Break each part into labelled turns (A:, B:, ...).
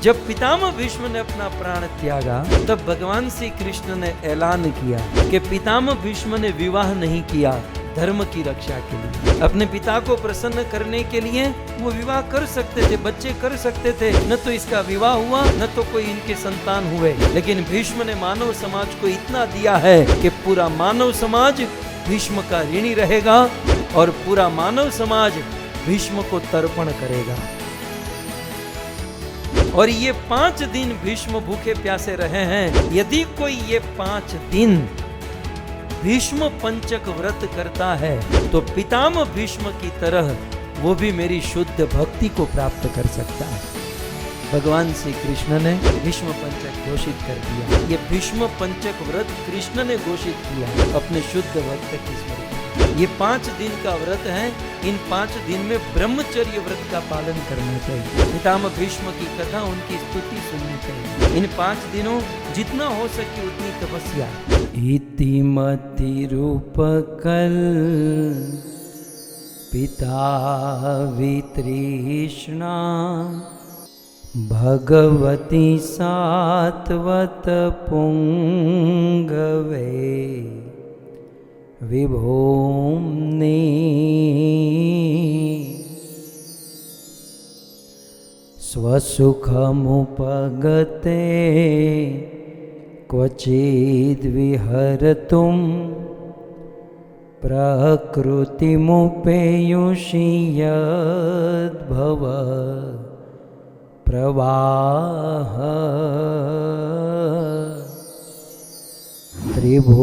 A: जब पितामह भीष्म ने अपना प्राण त्यागा तब भगवान श्री कृष्ण ने ऐलान किया कि पितामह भीष्म ने विवाह नहीं किया धर्म की रक्षा के लिए। अपने पिता को प्रसन्न करने के लिए वो विवाह कर सकते थे, बच्चे कर सकते थे, न तो इसका विवाह हुआ न तो कोई इनके संतान हुए। लेकिन भीष्म ने मानव समाज को इतना दिया है कि पूरा मानव समाज भीष्म का ऋणी रहेगा और पूरा मानव समाज भीष्म को तर्पण करेगा। और ये 5 दिन भीष्म भूखे प्यासे रहे हैं। यदि कोई ये 5 दिन भीष्म पंचक व्रत करता है तो पितामह भीष्म की तरह वो भी मेरी शुद्ध भक्ति को प्राप्त कर सकता है। भगवान श्री कृष्ण ने भीष्म पंचक घोषित कर दिया। ये भीष्म पंचक व्रत कृष्ण ने घोषित किया अपने शुद्ध भक्त की स्मृति। ये 5 दिन का व्रत है। इन 5 दिन में ब्रह्मचर्य व्रत का पालन करना चाहिए। पितामह भीष्म की कथा, उनकी स्तुति सुननी चाहिए। इन 5 दिनों जितना हो सके उतनी तपस्या। इति मति रूप कल पिता वितृष्णा भगवती सात्वत पुंगवे विभोम्नि स्वसुखमुपगते क्वचिद् विहरतुं प्रकृतिमुपेयुषि यद्भव प्रवाह त्रिभुवनकमनं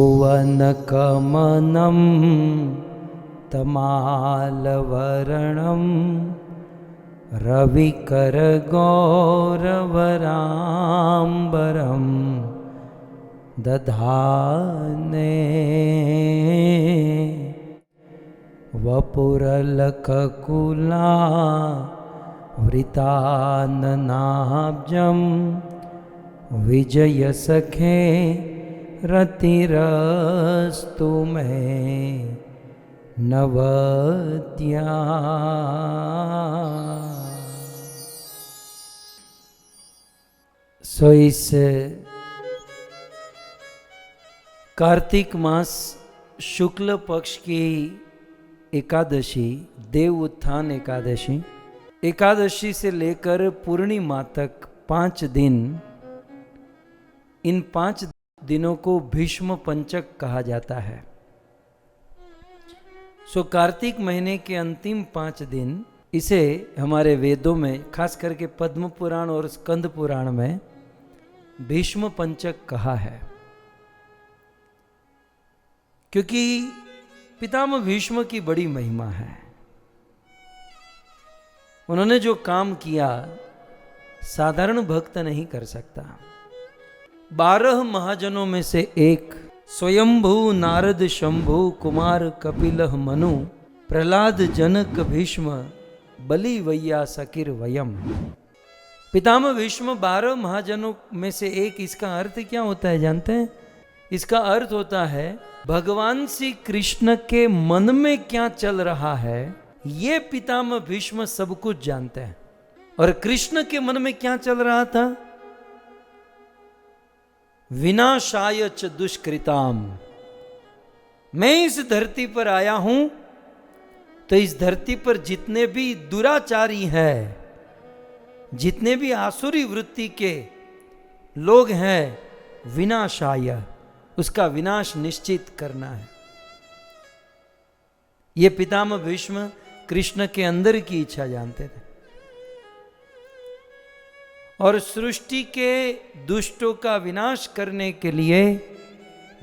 A: तमालवरणं रविकरगौरवराम्बरं दधाने वपुरलककुला वृताननाब्जं विजयसखे रतिरस्तु मे नवद्या। सो इस कार्तिक मास शुक्ल पक्ष की एकादशी, देव उत्थान एकादशी, एकादशी से लेकर पूर्णिमा तक 5 दिन, इन 5 दिनों को भीष्म पंचक कहा जाता है। सो कार्तिक महीने के अंतिम 5 दिन, इसे हमारे वेदों में खास करके पद्म पुराण और स्कंद पुराण में भीष्म पंचक कहा है, क्योंकि पितामह भीष्म की बड़ी महिमा है। उन्होंने जो काम किया साधारण भक्त नहीं कर सकता। 12 महाजनों में से एक स्वयंभू नारद शंभु कुमार कपिलह मनु प्रहलाद जनक भीष्म बलि वैया सकिर वयम। पितामह भीष्म 12 महाजनों में से एक। इसका अर्थ क्या होता है जानते हैं? इसका अर्थ होता है भगवान श्री कृष्ण के मन में क्या चल रहा है ये पितामह भीष्म सब कुछ जानते हैं। और कृष्ण के मन में क्या चल रहा था? विनाशाय च दुष्कृताम। मैं इस धरती पर आया हूं तो इस धरती पर जितने भी दुराचारी हैं, जितने भी आसुरी वृत्ति के लोग हैं, विनाशाय, उसका विनाश निश्चित करना है। ये पितामह भीष्म कृष्ण के अंदर की इच्छा जानते थे। और सृष्टि के दुष्टों का विनाश करने के लिए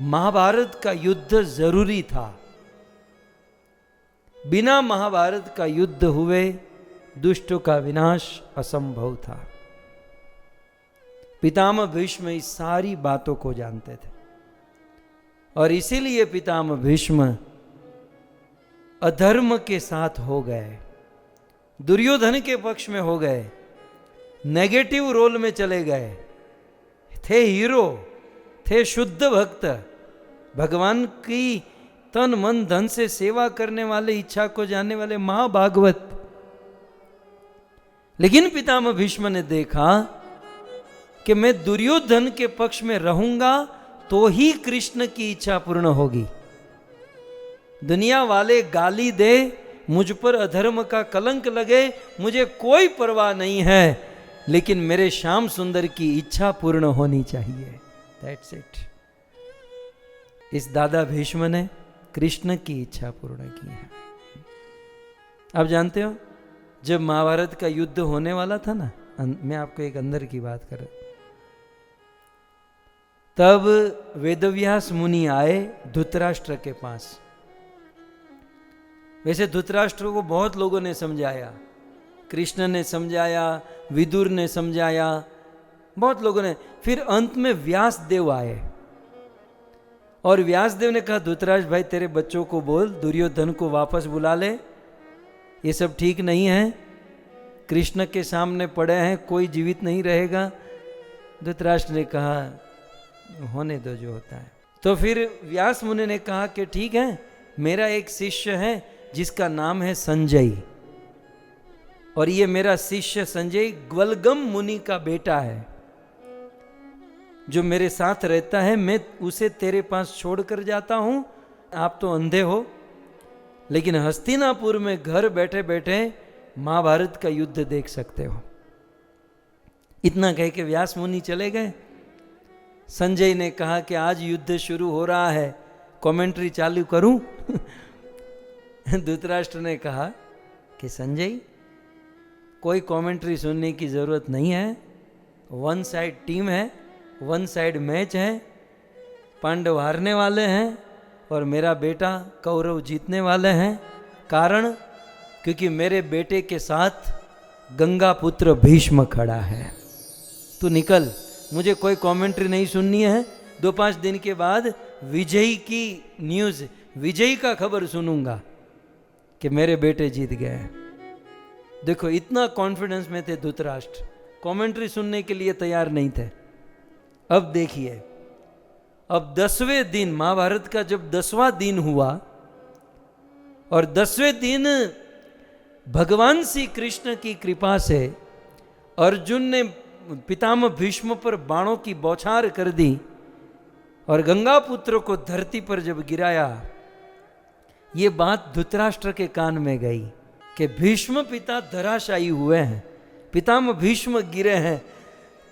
A: महाभारत का युद्ध जरूरी था। बिना महाभारत का युद्ध हुए दुष्टों का विनाश असंभव था। पितामह भीष्म इस सारी बातों को जानते थे और इसीलिए पितामह भीष्म अधर्म के साथ हो गए, दुर्योधन के पक्ष में हो गए, नेगेटिव रोल में चले गए। थे हीरो, थे शुद्ध भक्त, भगवान की तन मन धन से सेवा करने वाले, इच्छा को जानने वाले महाभागवत। लेकिन पितामह भीष्म ने देखा कि मैं दुर्योधन के पक्ष में रहूंगा तो ही कृष्ण की इच्छा पूर्ण होगी। दुनिया वाले गाली दे, मुझ पर अधर्म का कलंक लगे, मुझे कोई परवाह नहीं है, लेकिन मेरे श्याम सुंदर की इच्छा पूर्ण होनी चाहिए। That's it. इस दादा भीष्म ने कृष्ण की इच्छा पूर्ण की है। आप जानते हो, जब महाभारत का युद्ध होने वाला था ना, मैं आपको एक अंदर की बात कर, तब वेदव्यास मुनि आए धृतराष्ट्र के पास। वैसे धृतराष्ट्र को बहुत लोगों ने समझाया, कृष्ण ने समझाया, विदुर ने समझाया, बहुत लोगों ने। फिर अंत में व्यास देव आए और व्यास देव ने कहा, धृतराष्ट्र भाई तेरे बच्चों को बोल दुर्योधन को वापस बुला ले, ये सब ठीक नहीं है, कृष्ण के सामने पड़े हैं, कोई जीवित नहीं रहेगा। धृतराष्ट्र ने कहा होने दो जो होता है। तो फिर व्यास मुनि ने कहा कि ठीक है, मेरा एक शिष्य है जिसका नाम है संजय, और ये मेरा शिष्य संजय ग्वलगम मुनि का बेटा है, जो मेरे साथ रहता है, मैं उसे तेरे पास छोड़कर जाता हूं। आप तो अंधे हो, लेकिन हस्तिनापुर में घर बैठे बैठे महाभारत का युद्ध देख सकते हो। इतना कह के व्यास मुनि चले गए। संजय ने कहा कि आज युद्ध शुरू हो रहा है, कमेंट्री चालू करूं? धृतराष्ट्र ने कहा कि संजय कोई कमेंट्री सुनने की जरूरत नहीं है, वन साइड टीम है, वन साइड मैच है, पांडव हारने वाले हैं और मेरा बेटा कौरव जीतने वाले हैं। कारण क्योंकि मेरे बेटे के साथ गंगा पुत्र भीष्म खड़ा है। तू निकल, मुझे कोई कमेंट्री नहीं सुननी है। 2-5 दिन के बाद विजयी की न्यूज़, विजयी का खबर सुनूंगा कि मेरे बेटे जीत गए। देखो इतना कॉन्फिडेंस में थे धृतराष्ट्र, कमेंट्री सुनने के लिए तैयार नहीं थे। अब देखिए, अब 10वें दिन, महाभारत का जब 10वां दिन हुआ और 10वें दिन भगवान श्री कृष्ण की कृपा से अर्जुन ने पितामह भीष्म पर बाणों की बौछार कर दी और गंगा पुत्र को धरती पर जब गिराया, ये बात धृतराष्ट्र के कान में गई कि भीष्म पिता धराशायी हुए हैं, पितामह भीष्म गिरे हैं।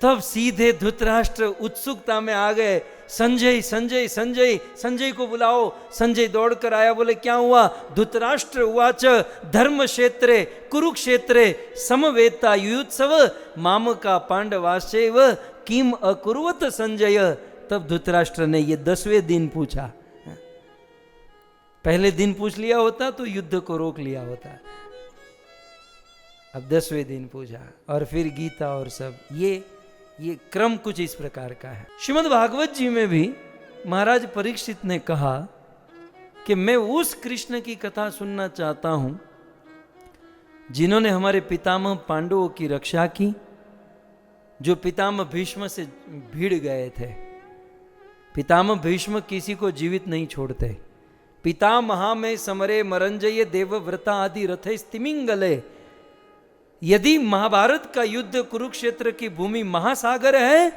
A: तब सीधे धृतराष्ट्र उत्सुकता में आ गए, संजय संजय संजय संजय को बुलाओ। संजय दौड़ कर आया, बोले क्या हुआ? धृतराष्ट्र उवाच धर्म क्षेत्रे कुरुक्षेत्रे समवेता युयुत्सव मामका पांडवाश्चैव किम अकुर्वत संजय। तब धृतराष्ट्र ने ये 10वें दिन पूछा। पहले दिन पूछ लिया होता तो युद्ध को रोक लिया होता, अब 10वें दिन पूछा और फिर गीता और सब। ये क्रम कुछ इस प्रकार का है। श्रीमद् भागवत जी में भी महाराज परीक्षित ने कहा कि मैं उस कृष्ण की कथा सुनना चाहता हूं जिन्होंने हमारे पितामह पांडवों की रक्षा की, जो पितामह भीष्म से भिड़ गए थे। पितामह भीष्म किसी को जीवित नहीं छोड़ते। पितामहा में समरे मरंजय देवव्रता आदि रथे स्तिमिंगले। यदि महाभारत का युद्ध कुरुक्षेत्र की भूमि महासागर है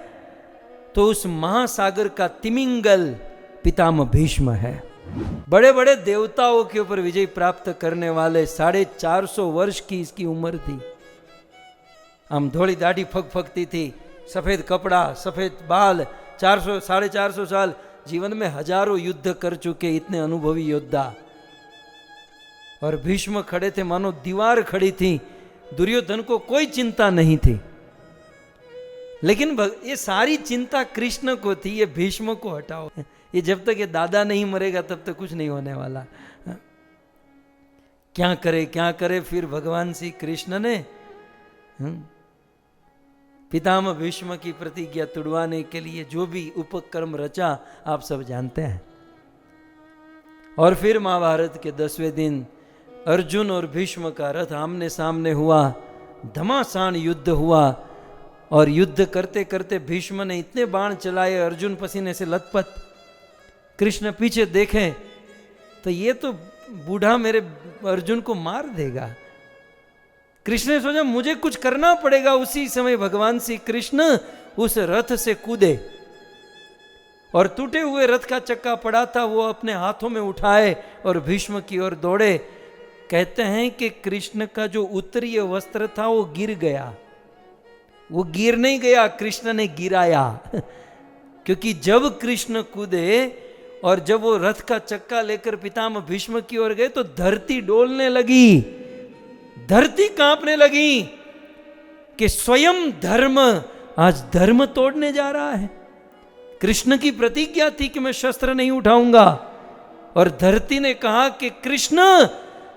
A: तो उस महासागर का तिमिंगल पितामह भीष्म है। बड़े बड़े देवताओं के ऊपर विजय प्राप्त करने वाले, 450 वर्ष की इसकी उम्र थी। हम धोली दाढ़ी फगफगती थी, सफेद कपड़ा, सफेद बाल, 450 साल जीवन में हजारों युद्ध कर चुके इतने अनुभवी योद्धा। और भीष्म खड़े थे मानो दीवार खड़ी थी, दुर्योधन को कोई चिंता नहीं थी। लेकिन ये सारी चिंता कृष्ण को थी, ये भीष्म को हटाओ, ये जब तक ये दादा नहीं मरेगा तब तक कुछ नहीं होने वाला। क्या करे। फिर भगवान श्री कृष्ण ने पितामह भीष्म की प्रतिज्ञा तुड़वाने के लिए जो भी उपक्रम रचा आप सब जानते हैं। और फिर महाभारत के 10वें दिन अर्जुन और भीष्म का रथ आमने सामने हुआ, घमासान युद्ध हुआ। और युद्ध करते करते भीष्म ने इतने बाण चलाए, अर्जुन पसीने से लथपथ। कृष्ण पीछे देखें तो ये तो बूढ़ा मेरे अर्जुन को मार देगा। कृष्ण ने सोचा मुझे कुछ करना पड़ेगा। उसी समय भगवान श्री कृष्ण उस रथ से कूदे और टूटे हुए रथ का चक्का पड़ा था वो अपने हाथों में उठाए और भीष्म की ओर दौड़े। कहते हैं कि कृष्ण का जो उत्तरीय वस्त्र था वो गिर गया। वो गिर नहीं गया, कृष्ण ने गिराया। क्योंकि जब कृष्ण कूदे और जब वो रथ का चक्का लेकर पितामह भीष्म की ओर गए तो धरती डोलने लगी, धरती कांपने लगी कि स्वयं धर्म आज धर्म तोड़ने जा रहा है। कृष्ण की प्रतिज्ञा थी कि मैं शस्त्र नहीं उठाऊंगा, और धरती ने कहा कि कृष्ण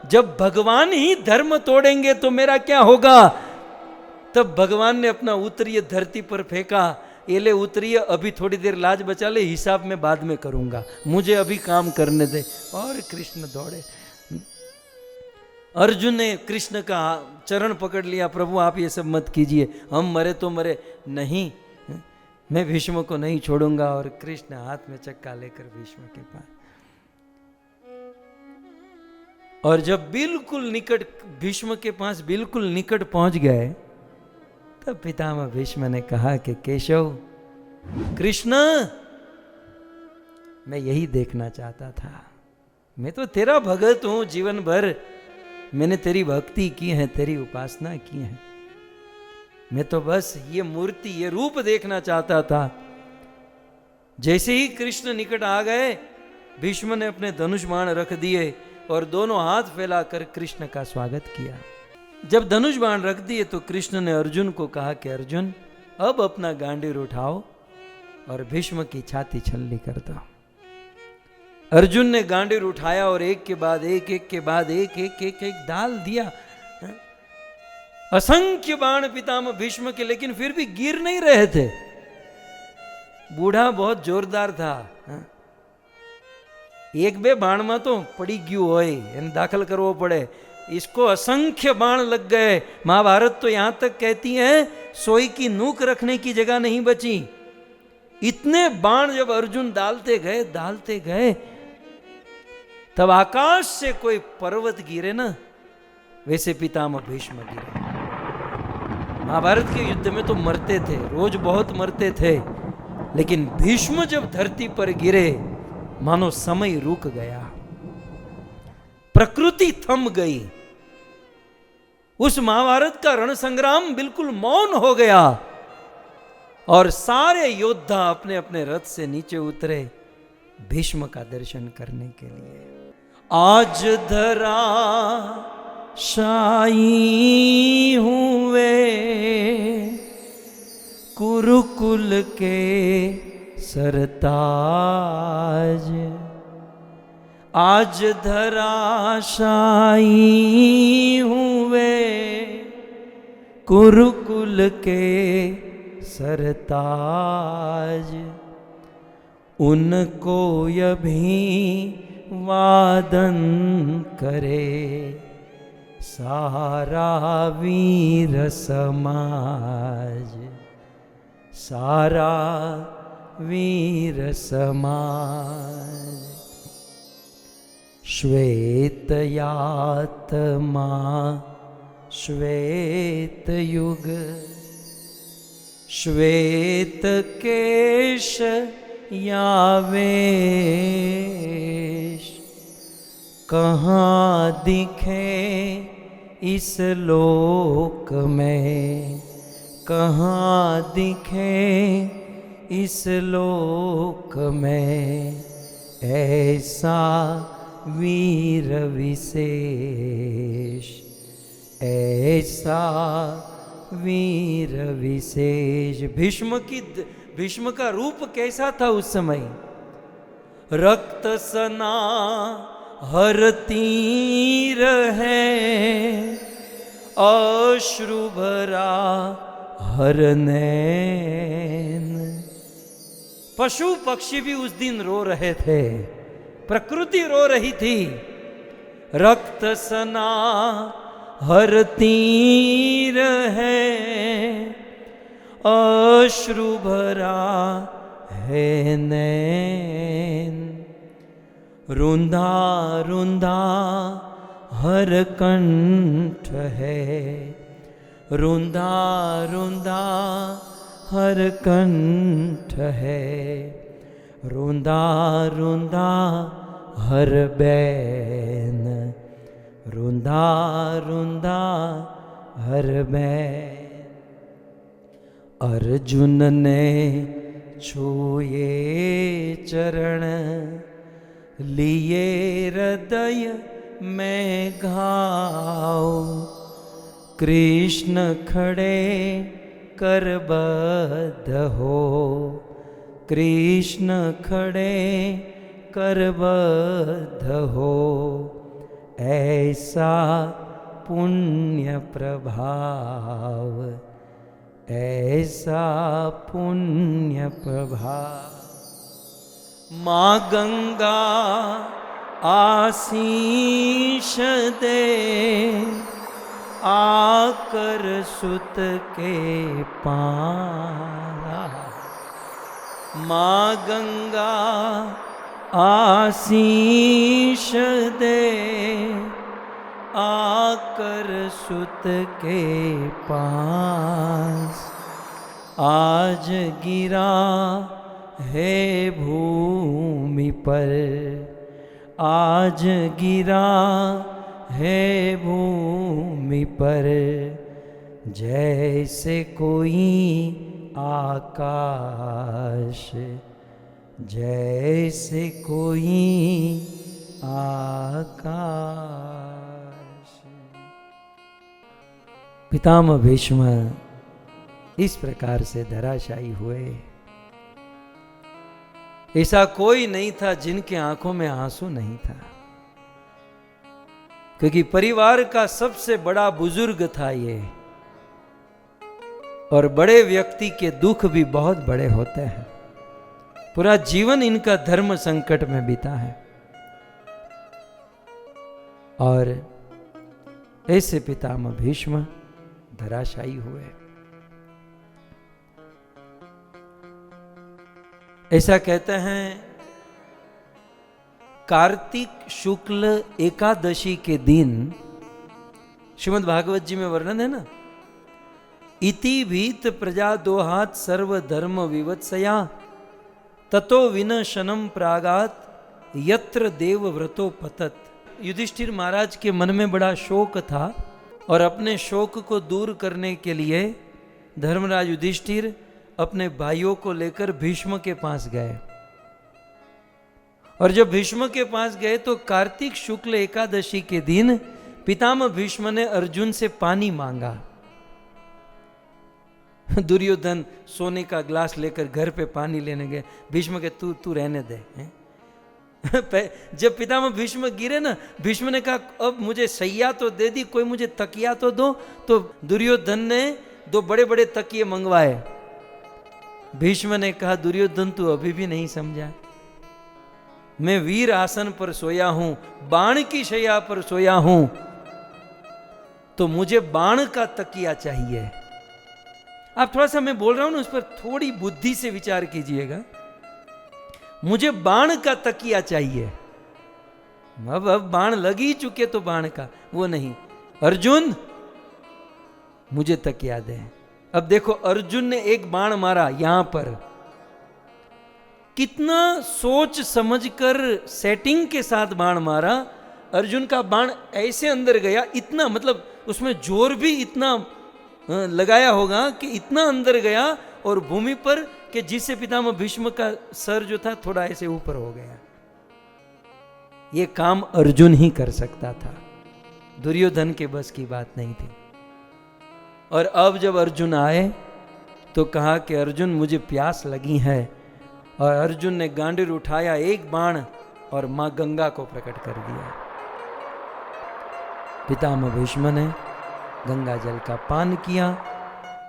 A: जब भगवान ही धर्म तोड़ेंगे तो मेरा क्या होगा। तब भगवान ने अपना उत्तरीय धरती पर फेंका, ये ले उत्तरीय, अभी थोड़ी देर लाज बचा ले, हिसाब में बाद में करूंगा, मुझे अभी काम करने दे। और कृष्ण दौड़े। अर्जुन ने कृष्ण का चरण पकड़ लिया, प्रभु आप ये सब मत कीजिए, हम मरे तो मरे, नहीं मैं भीष्म को नहीं छोड़ूंगा। और कृष्ण हाथ में चक्का लेकर भीष्म के पास, और जब बिल्कुल निकट भीष्म के पास बिल्कुल निकट पहुंच गए तब पितामह भीष्म ने कहा कि केशव, कृष्ण मैं यही देखना चाहता था, मैं तो तेरा भगत हूं, जीवन भर मैंने तेरी भक्ति की है, तेरी उपासना की है, मैं तो बस ये मूर्ति ये रूप देखना चाहता था। जैसे ही कृष्ण निकट आ गए भीष्म ने अपने धनुष बाण रख दिए और दोनों हाथ फैलाकर कृष्ण का स्वागत किया। जब धनुष बाण रख दिए तो कृष्ण ने अर्जुन को कहा कि अर्जुन अब अपना गांडीर उठाओ और भीष्म की छाती छलनी कर दो। अर्जुन ने गांडीर उठाया और एक के बाद एक, एक के बाद एक, एक एक एक डाल दिया। असंख्य बाण पितामह भीष्म के, लेकिन फिर भी गिर नहीं रहे थे। बूढ़ा बहुत जोरदार था, एक बे बाण में तो पड़ी गयु होय, એને दाखल करવો पड़े। इसको असंख्य बाण लग गए। महाभारत तो यहां तक कहती है सोई की नूक रखने की जगह नहीं बची। इतने बाण जब अर्जुन डालते गए तब आकाश से कोई पर्वत गिरे ना, वैसे पितामह भीष्म गिरे। महाभारत के युद्ध में तो मरते थे, रोज बहुत मरते थे, लेकिन भीष्म जब धरती पर गिरे मानो समय रुक गया, प्रकृति थम गई। उस महाभारत का रण संग्राम बिल्कुल मौन हो गया और सारे योद्धा अपने अपने रथ से नीचे उतरे भीष्म का दर्शन करने के लिए। आज धरा शाही हुए कुरुकुल के सरताज, आज धराशायी हुए कुरुकुल के सरताज, उनको अभिवादन करे सारा वीर समाज, सारा वीर समाज। श्वेतयात्मा श्वेत युग, श्वेत केश यावेश, कहाँ दिखे इस लोक में, कहाँ दिखे इस लोक में ऐसा वीर विशेष, ऐसा वीर विशेष। भीष्म का रूप कैसा था उस समय? रक्त सना हर तीर है, अश्रु भरा हर नैन। पशु पक्षी भी उस दिन रो रहे थे, प्रकृति रो रही थी। रक्त सना हर तीर है, अश्रु भरा है नैन। रुंधा रुंधा हर कंठ है, रुंधा रुंधा हर कंठ है, रोंदा रोंदा हर बैन, रोंदा रोंदा हर बैन। अर्जुन ने छुए चरण, लिए हृदय में घाव, कृष्ण खड़े करबद्ध हो, कृष्ण खड़े करबद्ध हो, ऐसा पुण्य प्रभाव, ऐसा पुण्य प्रभाव। माँ गंगा आशीष दे, आकर सुत के पारा। माँ गंगा आशीष दे, आकर सुत के पास। आज गिरा है भूमि पर, आज गिरा है भूमि पर, जैसे कोई आकाश, जैसे कोई आकाश। पितामह भीष्म इस प्रकार से धराशायी हुए। ऐसा कोई नहीं था जिनके आंखों में आंसू नहीं था, क्योंकि परिवार का सबसे बड़ा बुजुर्ग था ये, और बड़े व्यक्ति के दुख भी बहुत बड़े होते हैं। पूरा जीवन इनका धर्म संकट में बीता है, और ऐसे पितामह भीष्म धराशायी हुए। ऐसा कहते हैं, कार्तिक शुक्ल एकादशी के दिन, श्रीमद् भागवत जी में वर्णन है ना, इति भीत प्रजा दोहात सर्व धर्म विवत्सया, ततो विनशनम प्रागात यत्र देव व्रतो पतत। युधिष्ठिर महाराज के मन में बड़ा शोक था, और अपने शोक को दूर करने के लिए धर्मराज युधिष्ठिर अपने भाइयों को लेकर भीष्म के पास गए। और जब भीष्म के पास गए तो कार्तिक शुक्ल एकादशी के दिन पितामह भीष्म ने अर्जुन से पानी मांगा। दुर्योधन सोने का ग्लास लेकर घर पे पानी लेने गए। भीष्म के तू रहने दे। जब पितामह भीष्म गिरे ना, भीष्म ने कहा अब मुझे सैया तो दे दी, कोई मुझे तकिया तो दो। तो दुर्योधन ने 2 बड़े बड़े तकिए मंगवाए। भीष्म ने कहा दुर्योधन तू अभी भी नहीं समझा, मैं वीर आसन पर सोया हूं, बाण की शैया पर सोया हूं, तो मुझे बाण का तकिया चाहिए। आप थोड़ा सा मैं बोल रहा हूं ना, उस पर थोड़ी बुद्धि से विचार कीजिएगा। मुझे बाण का तकिया चाहिए। अब बाण लग ही चुके तो बाण का वो नहीं। अर्जुन मुझे तकिया दे। अब देखो अर्जुन ने एक बाण मारा यहां पर, कितना सोच समझकर सेटिंग के साथ बाण मारा। अर्जुन का बाण ऐसे अंदर गया, इतना मतलब उसमें जोर भी इतना लगाया होगा कि इतना अंदर गया और भूमि पर कि जिससे पितामह भीष्म का सर जो था थोड़ा ऐसे ऊपर हो गया। ये काम अर्जुन ही कर सकता था, दुर्योधन के बस की बात नहीं थी। और अब जब अर्जुन आए तो कहा कि अर्जुन मुझे प्यास लगी है, और अर्जुन ने गांडीव उठाया, एक बाण, और मां गंगा को प्रकट कर दिया। पितामह भीष्म ने गंगा जल का पान किया,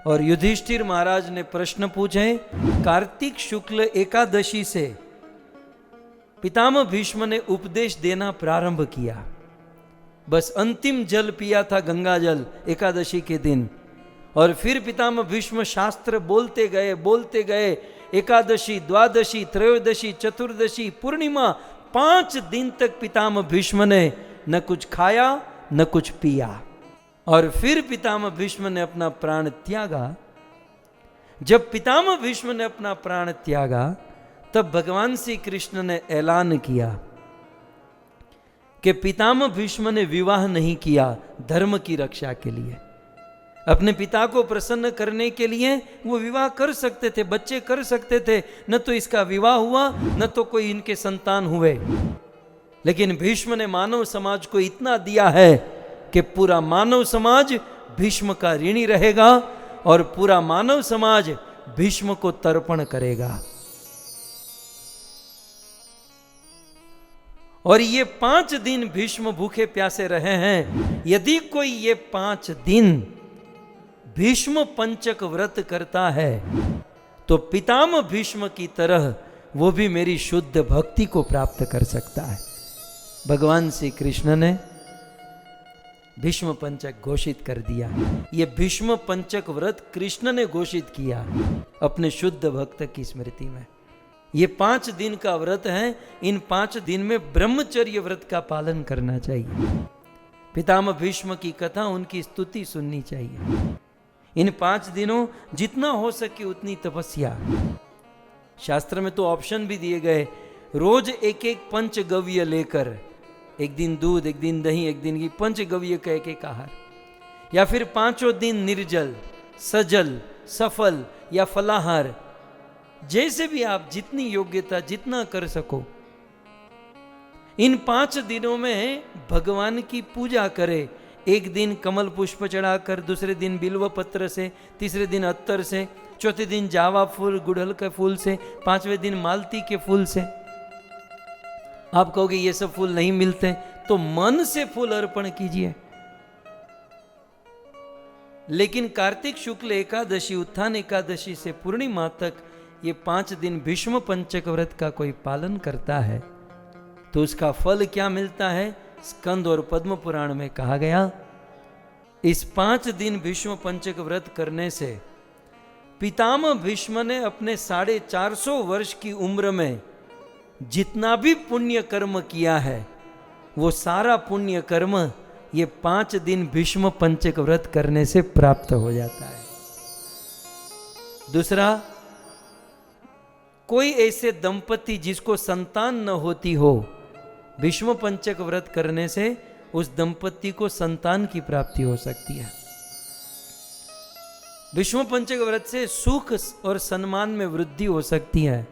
A: और युधिष्ठिर महाराज ने प्रश्न पूछे। कार्तिक शुक्ल एकादशी से पितामह भीष्म ने उपदेश देना प्रारंभ किया। बस अंतिम जल पिया था गंगा जल एकादशी के दिन, और फिर पितामह भीष्म शास्त्र बोलते गए। एकादशी, द्वादशी, त्रयोदशी, चतुर्दशी, पूर्णिमा, 5 दिन तक पितामह भीष्म ने न कुछ खाया न कुछ पिया। और फिर पितामह भीष्म ने अपना प्राण त्यागा। जब पितामह भीष्म ने अपना प्राण त्यागा तब भगवान श्री कृष्ण ने ऐलान किया कि पितामह भीष्म ने विवाह नहीं किया धर्म की रक्षा के लिए। अपने पिता को प्रसन्न करने के लिए वो विवाह कर सकते थे, बच्चे कर सकते थे, न तो इसका विवाह हुआ न तो कोई इनके संतान हुए। लेकिन भीष्म ने मानव समाज को इतना दिया है कि पूरा मानव समाज भीष्म का ऋणी रहेगा और पूरा मानव समाज भीष्म को तर्पण करेगा। और ये 5 दिन भीष्म भूखे प्यासे रहे हैं। यदि कोई ये 5 दिन भीष्म पंचक व्रत करता है तो पितामह भीष्म की तरह वो भी मेरी शुद्ध भक्ति को प्राप्त कर सकता है। भगवान श्री कृष्ण ने भीष्म पंचक घोषित कर दिया। ये भीष्म पंचक व्रत कृष्ण ने घोषित किया अपने शुद्ध भक्त की स्मृति में। ये 5 दिन का व्रत है। इन 5 दिन में ब्रह्मचर्य व्रत का पालन करना चाहिए। पितामह भीष्म की कथा, उनकी स्तुति सुननी चाहिए। इन 5 दिनों जितना हो सके उतनी तपस्या। शास्त्र में तो ऑप्शन भी दिए गए, रोज एक एक पंचगव्य लेकर, एक दिन दूध, एक दिन दही, एक दिन की पंचगव्य का एक आहार, या फिर 5 दिन निर्जल, सजल, सफल या फलाहार, जैसे भी आप जितनी योग्यता जितना कर सको। इन 5 दिनों में भगवान की पूजा करें। एक दिन कमल पुष्प चढ़ाकर, दूसरे दिन बिल्व पत्र से, तीसरे दिन अत्तर से, चौथे दिन जावा फूल गुड़हल के फूल से, 5वें दिन मालती के फूल से। आप कहोगे ये सब फूल नहीं मिलते, तो मन से फूल अर्पण कीजिए। लेकिन कार्तिक शुक्ल एकादशी, उत्थान एकादशी से पूर्णिमा तक ये 5 दिन भीष्म पंचक व्रत का कोई पालन करता है तो उसका फल क्या मिलता है? स्कंद और पद्म पुराण में कहा गया, इस 5 दिन भीष्म पंचक व्रत करने से पितामह भीष्म ने अपने 450 वर्ष की उम्र में जितना भी पुण्य कर्म किया है वो सारा पुण्य कर्म ये 5 दिन भीष्म पंचक व्रत करने से प्राप्त हो जाता है। दूसरा, कोई ऐसे दंपति जिसको संतान न होती हो, भीष्म पंचक व्रत करने से उस दंपति को संतान की प्राप्ति हो सकती है। भीष्म पंचक व्रत से सुख और सम्मान में वृद्धि हो सकती है,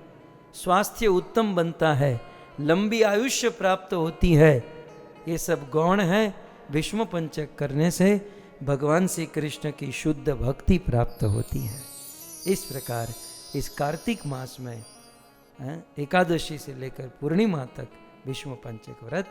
A: स्वास्थ्य उत्तम बनता है, लंबी आयुष्य प्राप्त होती है। ये सब गौण है। भीष्म पंचक करने से भगवान श्री कृष्ण की शुद्ध भक्ति प्राप्त होती है। इस प्रकार इस कार्तिक मास में एकादशी से लेकर पूर्णिमा तक भीष्म पंचक व्रत